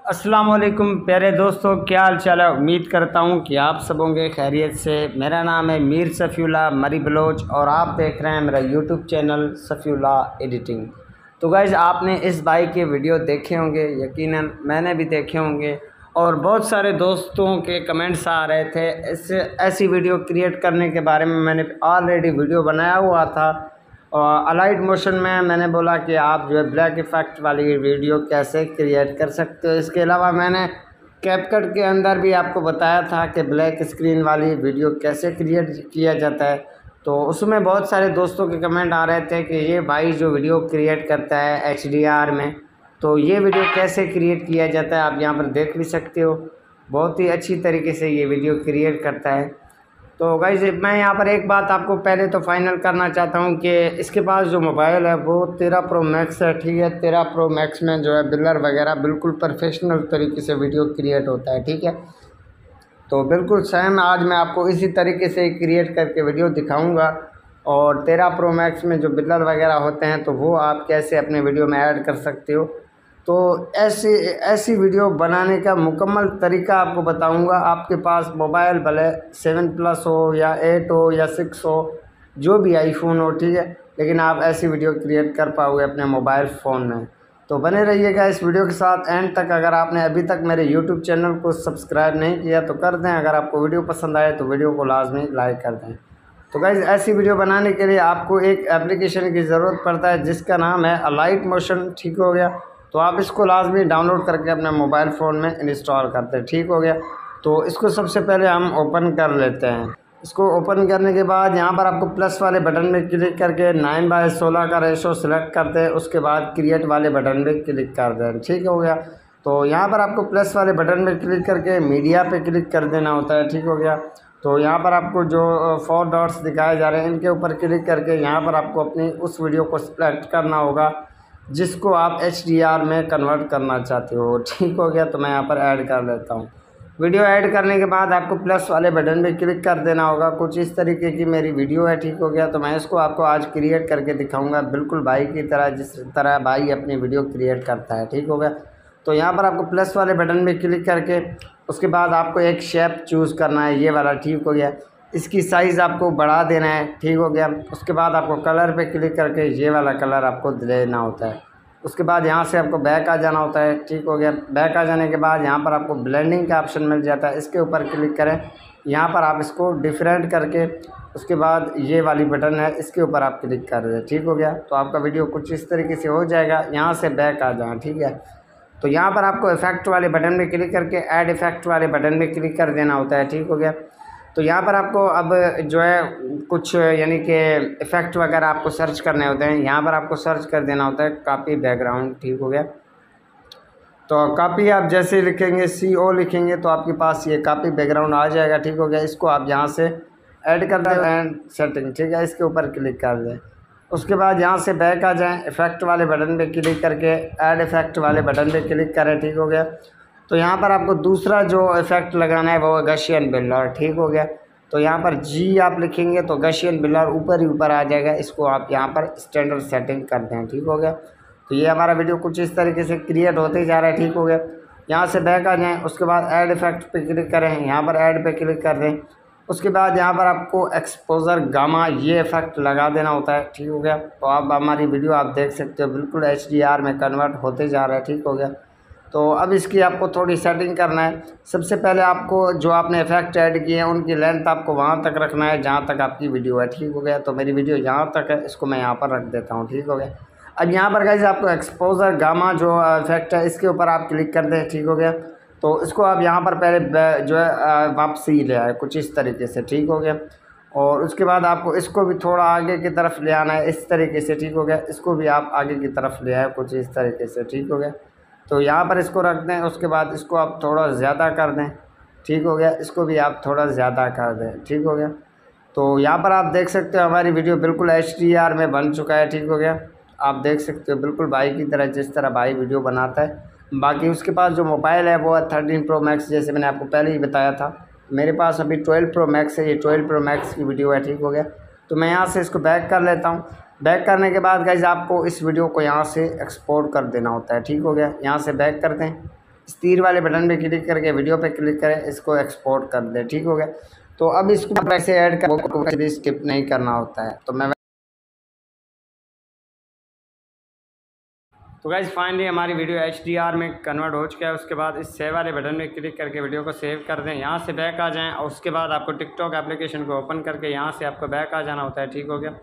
अस्सलाम वालेकुम प्यारे दोस्तों, क्या हाल चाल है। उम्मीद करता हूँ कि आप सब होंगे खैरियत से। मेरा नाम है मीर सफ़ीउल्लाह मरी बलोच और आप देख रहे हैं मेरा यूट्यूब चैनल सफ़ीउल्लाह एडिटिंग। तो गाइज़, आपने इस भाई के वीडियो देखे होंगे, यकीनन मैंने भी देखे होंगे और बहुत सारे दोस्तों के कमेंट्स आ रहे थे ऐसी वीडियो क्रिएट करने के बारे में। मैंने ऑलरेडी वीडियो बनाया हुआ था और अलाइट मोशन में मैंने बोला कि आप जो है ब्लैक इफ़ेक्ट वाली वीडियो कैसे क्रिएट कर सकते हो। इसके अलावा मैंने कैपकट के अंदर भी आपको बताया था कि ब्लैक स्क्रीन वाली वीडियो कैसे क्रिएट किया जाता है। तो उसमें बहुत सारे दोस्तों के कमेंट आ रहे थे कि ये भाई जो वीडियो क्रिएट करता है HDR में, तो ये वीडियो कैसे क्रिएट किया जाता है। आप यहाँ पर देख भी सकते हो, बहुत ही अच्छी तरीके से ये वीडियो क्रिएट करता है। तो गाइस, मैं यहाँ पर एक बात आपको पहले तो फाइनल करना चाहता हूँ कि इसके पास जो मोबाइल है वो 13 प्रो मैक्स है, ठीक है। 13 प्रो मैक्स में जो है ब्लर वगैरह बिल्कुल प्रोफेशनल तरीके से वीडियो क्रिएट होता है, ठीक है। तो बिल्कुल सेम आज मैं आपको इसी तरीके से क्रिएट करके वीडियो दिखाऊँगा। और 13 प्रो मैक्स में जो ब्लर वगैरह होते हैं तो वो आप कैसे अपने वीडियो में ऐड कर सकते हो। तो ऐसी वीडियो बनाने का मुकम्मल तरीका आपको बताऊंगा। आपके पास मोबाइल भले 7 प्लस हो या 8 हो या 6 हो, जो भी आईफोन हो, ठीक है, लेकिन आप ऐसी वीडियो क्रिएट कर पाओगे अपने मोबाइल फ़ोन में। तो बने रहिएगा इस वीडियो के साथ एंड तक। अगर आपने अभी तक मेरे यूट्यूब चैनल को सब्सक्राइब नहीं किया तो कर दें। अगर आपको वीडियो पसंद आए तो वीडियो को लाजमी लाइक कर दें। तो गाइज़, ऐसी वीडियो बनाने के लिए आपको एक एप्लीकेशन की ज़रूरत पड़ता है जिसका नाम है अलाइट मोशन, ठीक हो गया। तो आप इसको लाजमी डाउनलोड करके अपने मोबाइल फ़ोन में इंस्टॉल करते हैं, ठीक हो गया। तो इसको सबसे पहले हम ओपन कर लेते हैं। इसको ओपन करने के बाद यहाँ पर आपको प्लस वाले बटन में क्लिक करके 9:16 का रेशो सिलेक्ट करते हैं। उसके बाद क्रिएट वाले बटन में क्लिक कर दें, ठीक हो गया। तो यहाँ पर आपको प्लस वाले बटन में क्लिक करके मीडिया पे क्लिक कर देना होता है, ठीक हो गया। तो यहाँ पर आपको जो 4 डॉट्स दिखाए जा रहे हैं इनके ऊपर क्लिक करके यहाँ पर आपको अपनी उस वीडियो को सिलेक्ट करना होगा जिसको आप HDR में कन्वर्ट करना चाहते हो, ठीक हो गया। तो मैं यहाँ पर ऐड कर लेता हूँ। वीडियो ऐड करने के बाद आपको प्लस वाले बटन पे क्लिक कर देना होगा। कुछ इस तरीके की मेरी वीडियो है, ठीक हो गया। तो मैं इसको आपको आज क्रिएट करके दिखाऊंगा बिल्कुल भाई की तरह, जिस तरह भाई अपनी वीडियो क्रिएट करता है, ठीक हो गया। तो यहाँ पर आपको प्लस वाले बटन पे क्लिक करके उसके बाद आपको एक शेप चूज़ करना है, ये वाला, ठीक हो गया। इसकी साइज़ आपको बढ़ा देना है, ठीक हो गया। उसके बाद आपको कलर पे क्लिक करके ये वाला कलर आपको देना होता है। उसके बाद यहाँ से आपको बैक आ जाना होता है, ठीक हो गया। बैक आ जाने के बाद यहाँ पर आपको ब्लेंडिंग का ऑप्शन मिल जाता है, इसके ऊपर क्लिक करें। यहाँ पर आप इसको डिफरेंट करके उसके बाद ये वाली बटन है इसके ऊपर आप क्लिक कर दें, ठीक हो गया। तो आपका वीडियो कुछ इस तरीके से हो जाएगा। यहाँ से बैक आ जाए, ठीक है। तो यहाँ पर आपको इफ़ेक्ट वाले बटन में क्लिक करके ऐड इफ़ेक्ट वाले बटन में क्लिक कर देना होता है, ठीक हो गया। तो यहाँ पर आपको अब जो है कुछ यानी कि इफ़ेक्ट वगैरह आपको सर्च करने होते हैं। यहाँ पर आपको सर्च कर देना होता है कॉपी बैकग्राउंड, ठीक हो गया। तो कॉपी आप जैसे लिखेंगे CO लिखेंगे तो आपके पास ये कॉपी बैकग्राउंड आ जाएगा, ठीक हो गया। इसको आप यहाँ से ऐड कर दें एंड सेटिंग, ठीक है, इसके ऊपर क्लिक कर दें। उसके बाद यहाँ से बैक आ जाएं, इफ़ेक्ट वाले बटन पे क्लिक करके ऐड इफ़ेक्ट वाले बटन पे क्लिक करें, ठीक हो गया। तो यहाँ पर आपको दूसरा जो इफ़ेक्ट लगाना है वो है गशियन ब्लर, ठीक हो गया। तो यहाँ पर G आप लिखेंगे तो गशियन ब्लर ऊपर ही ऊपर आ जाएगा। इसको आप यहाँ पर स्टैंडर्ड सेटिंग कर दें, ठीक हो गया। तो ये हमारा वीडियो कुछ इस तरीके से क्रिएट होते ही जा रहा है, ठीक हो गया। यहाँ से बैक आ जाएँ, उसके बाद ऐड इफ़ेक्ट पे क्लिक करें, यहाँ पर ऐड पे क्लिक कर दें। उसके बाद यहाँ पर आपको एक्सपोजर गामा ये इफ़ेक्ट लगा देना होता है, ठीक हो गया। तो आप हमारी वीडियो आप देख सकते हो बिल्कुल HDR में कन्वर्ट होते जा रहा है, ठीक हो गया। तो अब इसकी आपको थोड़ी सेटिंग करना है। सबसे पहले आपको जो आपने इफ़ेक्ट ऐड किए हैं उनकी लेंथ आपको वहाँ तक रखना है जहाँ तक आपकी वीडियो है, ठीक हो गया। तो मेरी वीडियो यहाँ तक है, इसको मैं यहाँ पर रख देता हूँ, ठीक हो गया। अब यहाँ पर गाइस आपको एक्सपोजर गामा जो इफ़ेक्ट है इसके ऊपर आप क्लिक कर दें, ठीक हो गया। तो इसको आप यहाँ पर पहले जो है वापसी ले आए कुछ इस तरीके से, ठीक हो गया। और उसके बाद आपको इसको भी थोड़ा आगे की तरफ ले आना है इस तरीके से, ठीक हो गया। इसको भी आप आगे की तरफ ले आए कुछ इस तरीके से, ठीक हो गया। तो यहाँ पर इसको रख दें। उसके बाद इसको आप थोड़ा ज़्यादा कर दें, ठीक हो गया। इसको भी आप थोड़ा ज़्यादा कर दें, ठीक हो गया। तो यहाँ पर आप देख सकते हो हमारी वीडियो बिल्कुल HDR में बन चुका है, ठीक हो गया। आप देख सकते हो बिल्कुल भाई की तरह, जिस तरह भाई वीडियो बनाता है। बाकी उसके पास जो मोबाइल है वो है 13 प्रो मैक्स, जैसे मैंने आपको पहले ही बताया था। मेरे पास अभी 12 प्रो मैक्स है, ये 12 प्रो मैक्स की वीडियो है, ठीक हो गया। तो मैं यहाँ से इसको बैक कर लेता हूँ। बैक करने के बाद गाइज आपको इस वीडियो को यहाँ से एक्सपोर्ट कर देना होता है, ठीक हो गया। यहाँ से बैक कर दें। इस तीर वाले बटन पे क्लिक करके वीडियो पे क्लिक करें, इसको एक्सपोर्ट कर दें। ठीक हो गया। तो अब इसको वैसे ऐड कर स्किप नहीं करना होता है। तो गाइस फाइनली हमारी वीडियो HDR में कन्वर्ट हो चुका है। उसके बाद इस सेव वाले बटन में क्लिक करके वीडियो को सेव कर दें। यहाँ से बैक आ जाएं और उसके बाद आपको टिकटॉक एप्लीकेशन को ओपन करके यहाँ से आपको बैक आ जाना होता है। ठीक हो गया।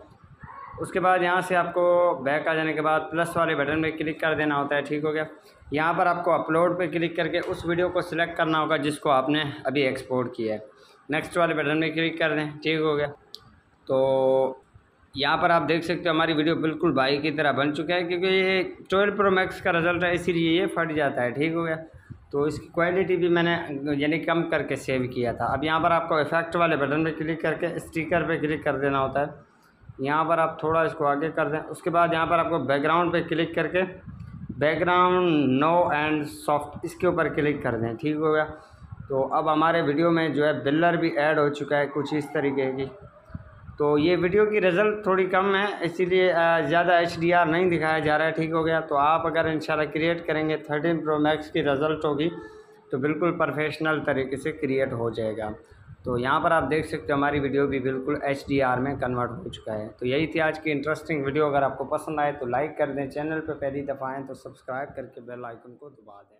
उसके बाद यहाँ से आपको बैक आ जाने के बाद प्लस वाले बटन पे क्लिक कर देना होता है। ठीक हो गया। यहाँ पर आपको अपलोड पे क्लिक करके उस वीडियो को सिलेक्ट करना होगा जिसको आपने अभी एक्सपोर्ट किया है। नेक्स्ट वाले बटन पे क्लिक कर दें। ठीक हो गया। तो यहाँ पर आप देख सकते हो हमारी वीडियो बिल्कुल भाई की तरह बन चुका है, क्योंकि ये 12 Pro Max का रिज़ल्ट है, इसीलिए ये फट जाता है। ठीक हो गया। तो इसकी क्वालिटी भी मैंने यानी कम करके सेव किया था। अब यहाँ पर आपको इफेक्ट वाले बटन पे क्लिक करके स्टिकर पे क्लिक कर देना होता है। यहाँ पर आप थोड़ा इसको आगे कर दें। उसके बाद यहाँ पर आपको बैकग्राउंड पे क्लिक करके बैकग्राउंड नो एंड सॉफ्ट इसके ऊपर क्लिक कर दें। ठीक हो गया। तो अब हमारे वीडियो में जो है बिल्डर भी ऐड हो चुका है कुछ इस तरीके की। तो ये वीडियो की रिज़ल्ट थोड़ी कम है, इसीलिए ज़्यादा HDR नहीं दिखाया जा रहा है। ठीक हो गया। तो आप अगर इंशाल्लाह क्रिएट करेंगे 13 Pro Max की रिज़ल्ट होगी तो बिल्कुल प्रोफेशनल तरीके से क्रिएट हो जाएगा। तो यहाँ पर आप देख सकते हो हमारी वीडियो भी बिल्कुल HDR में कन्वर्ट हो चुका है। तो यही थी आज की इंटरेस्टिंग वीडियो। अगर आपको पसंद आए तो लाइक कर दें, चैनल पर पहली दफ़ा आएँ तो सब्सक्राइब करके बेल आइकन को दबा दें।